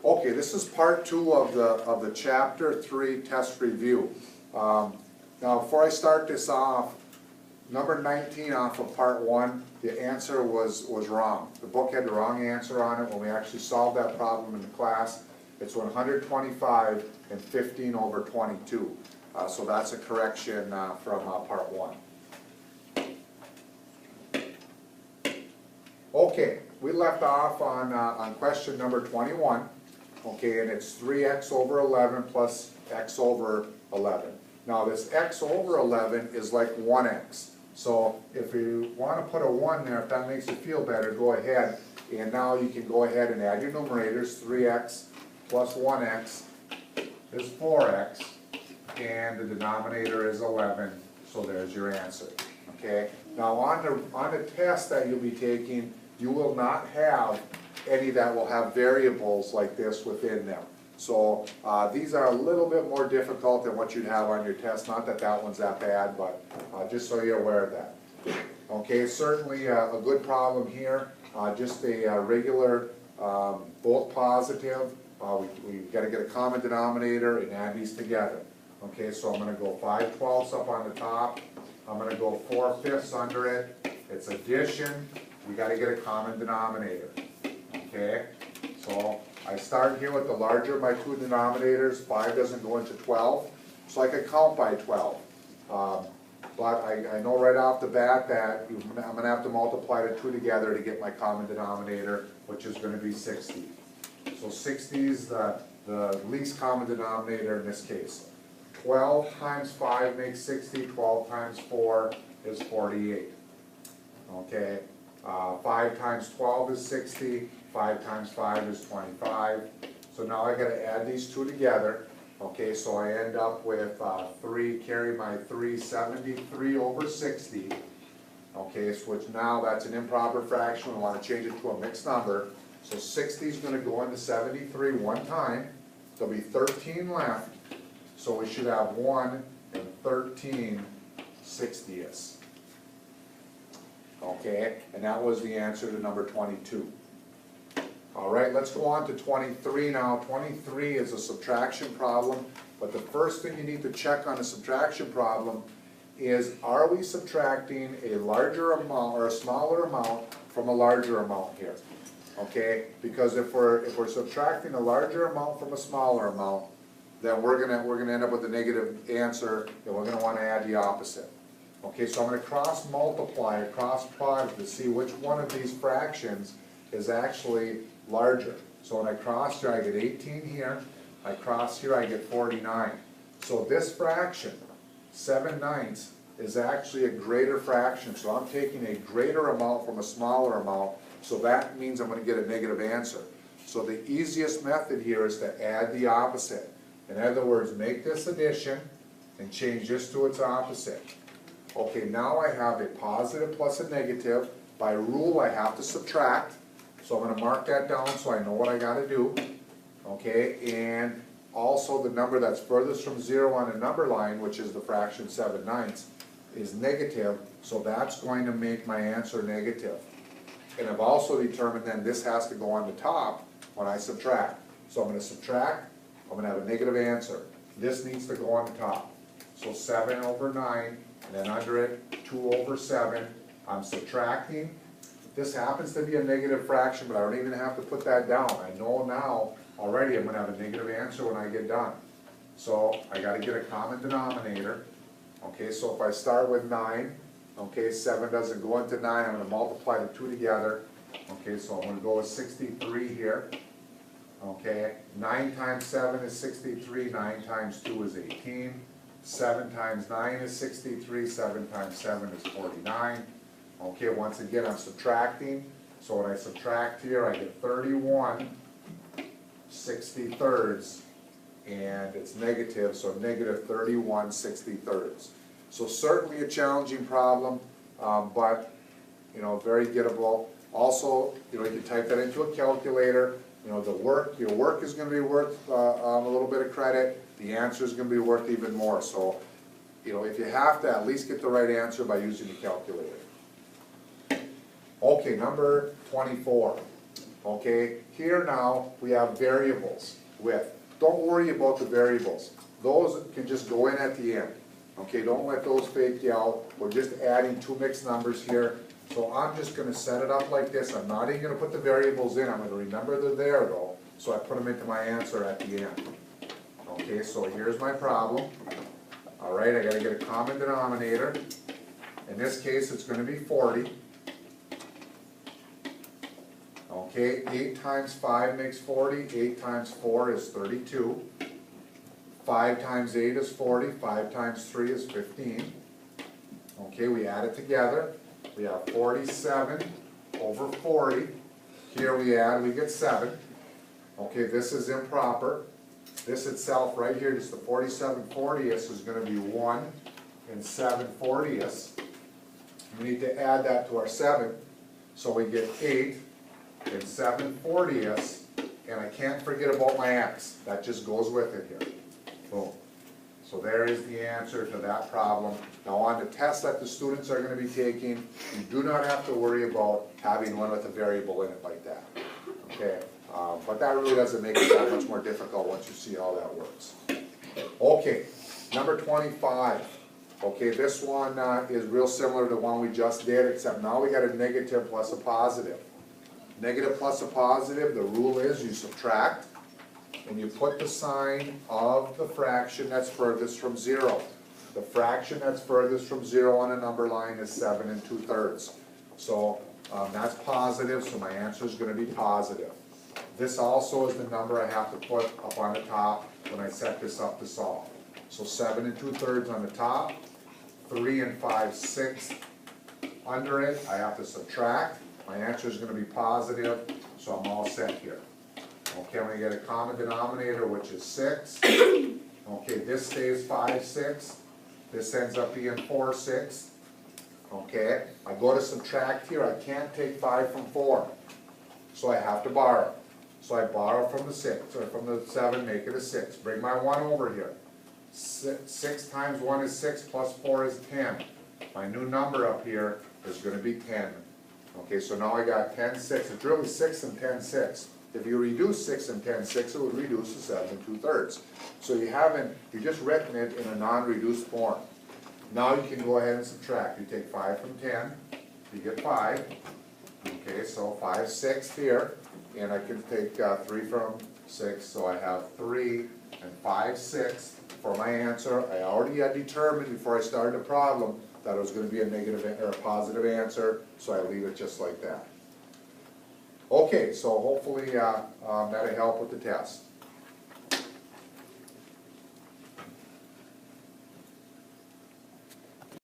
Okay, this is part 2 of the Chapter 3 test review. Now, before I start this off, number 19 off of part 1, the answer was wrong. The book had the wrong answer on it when we actually solved that problem in the class. It's 125 and 15 over 22. So that's a correction from part 1. Okay, we left off on question number 21. Okay, and it's 3x over 11 plus x over 11. Now this x over 11 is like 1x. So if you want to put a 1 there, if that makes you feel better, go ahead. And now you can go ahead and add your numerators. 3x plus 1x is 4x. And the denominator is 11. So there's your answer. Okay. Now on the test that you'll be taking, you will not have any that will have variables like this within them. So these are a little bit more difficult than what you'd have on your test. Not that that one's that bad, but just so you're aware of that. Okay, certainly a good problem here. Just a regular, both positive. We've got to get a common denominator and add these together. Okay, so I'm going to go 5/12 up on the top. I'm going to go 4/5 under it. It's addition. We got to get a common denominator. Okay, so I start here with the larger of my two denominators. 5 doesn't go into 12, so I can count by 12. But I know right off the bat that I'm going to have to multiply the two together to get my common denominator, which is going to be 60. So 60 is the least common denominator in this case. 12 times 5 makes 60. 12 times 4 is 48. Okay, 5 times 12 is 60. 5 times 5 is 25. So now I got to add these two together. Okay, so I end up with 3, carry my 3, 73 over 60. Okay, so which now that's an improper fraction. We want to change it to a mixed number. So 60 is going to go into 73 one time. There'll be 13 left. So we should have 1 and 13 60ths. Okay, and that was the answer to number 22. All right, let's go on to 23 now. 23 is a subtraction problem, but the first thing you need to check on a subtraction problem is, are we subtracting a larger amount or a smaller amount from a larger amount here? Okay, because if we're subtracting a larger amount from a smaller amount, then we're gonna end up with a negative answer, and we're gonna want to add the opposite. Okay, so I'm going to cross multiply, cross product to see which one of these fractions is actually larger. So when I cross here, I get 18 here. I cross here, I get 49. So this fraction, 7/9, is actually a greater fraction. So I'm taking a greater amount from a smaller amount. So that means I'm going to get a negative answer. So the easiest method here is to add the opposite. In other words, make this addition and change this to its opposite. Okay, now I have a positive plus a negative. By rule, I have to subtract. So I'm going to mark that down so I know what I got to do. Okay, and also the number that's furthest from 0 on the number line, which is the fraction 7/9, is negative. So that's going to make my answer negative. And I've also determined then this has to go on the top when I subtract. So I'm going to subtract. I'm going to have a negative answer. This needs to go on the top. So 7 over 9. And then under it, 2 over 7, I'm subtracting. This happens to be a negative fraction, but I don't even have to put that down. I know now already I'm going to have a negative answer when I get done. So I got to get a common denominator. Okay, so if I start with 9, okay, 7 doesn't go into 9, I'm going to multiply the two together. Okay, so I'm going to go with 63 here. Okay, 9 times 7 is 63, 9 times 2 is 18. 7 times 9 is 63, 7 times 7 is 49. Okay, once again I'm subtracting. So when I subtract here, I get 31 63rds, and it's negative, so negative 31 63rds. So certainly a challenging problem, but very gettable. Also, you can type that into a calculator. Your work is going to be worth a little bit of credit. The answer is going to be worth even more. So, if you have to, at least get the right answer by using the calculator. Okay, number 24. Okay, here now we have variables with. Don't worry about the variables. Those can just go in at the end. Okay, don't let those fake you out. We're just adding two mixed numbers here. So I'm just gonna set it up like this. I'm not even gonna put the variables in. I'm gonna remember they're there though. So I put them into my answer at the end. Okay, so here's my problem. All right, I gotta get a common denominator. In this case, it's gonna be 40. Okay, 8 times 5 makes 40, 8 times 4 is 32. 5 times 8 is 40, 5 times 3 is 15. Okay, we add it together. We have 47 over 40. Here we add, we get 7. Okay, this is improper. This itself right here, just the 47 40ths is going to be 1 and 7 40ths. We need to add that to our 7. So we get 8 and 7 40ths. And I can't forget about my x. That just goes with it here. Boom. So there is the answer to that problem. Now on the test that the students are going to be taking, you do not have to worry about having one with a variable in it like that. Okay, but that really doesn't make it that much more difficult once you see how that works. Okay, number 25. Okay, this one is real similar to the one we just did, except now we got a negative plus a positive. Negative plus a positive, the rule is you subtract, and you put the sign of the fraction that's furthest from 0. The fraction that's furthest from 0 on a number line is 7 2/3. So that's positive, so my answer is going to be positive. This also is the number I have to put up on the top when I set this up to solve. So 7 2/3 on the top, 3 5/6 under it, I have to subtract. My answer is going to be positive, so I'm all set here. Okay, I'm going to get a common denominator, which is 6. Okay, this stays 5/6. This ends up being 4/6. Okay, I go to subtract here. I can't take 5 from 4. So I have to borrow. So I borrow from the 6, or from the 7, make it a 6. Bring my 1 over here. 6 times 1 is 6, plus 4 is 10. My new number up here is going to be 10. Okay, so now I got 10/6. It's really 6 and 10/6. If you reduce 6 and 10/6, it would reduce to 7 2/3. So you just written it in a non-reduced form. Now you can go ahead and subtract. You take 5 from 10, you get 5. Okay, so 5/6 here, and I can take 3 from 6, so I have 3 and 5/6 for my answer. I already had determined before I started the problem that it was going to be a negative or a positive answer, so I leave it just like that. Okay, so hopefully that'll help with the test.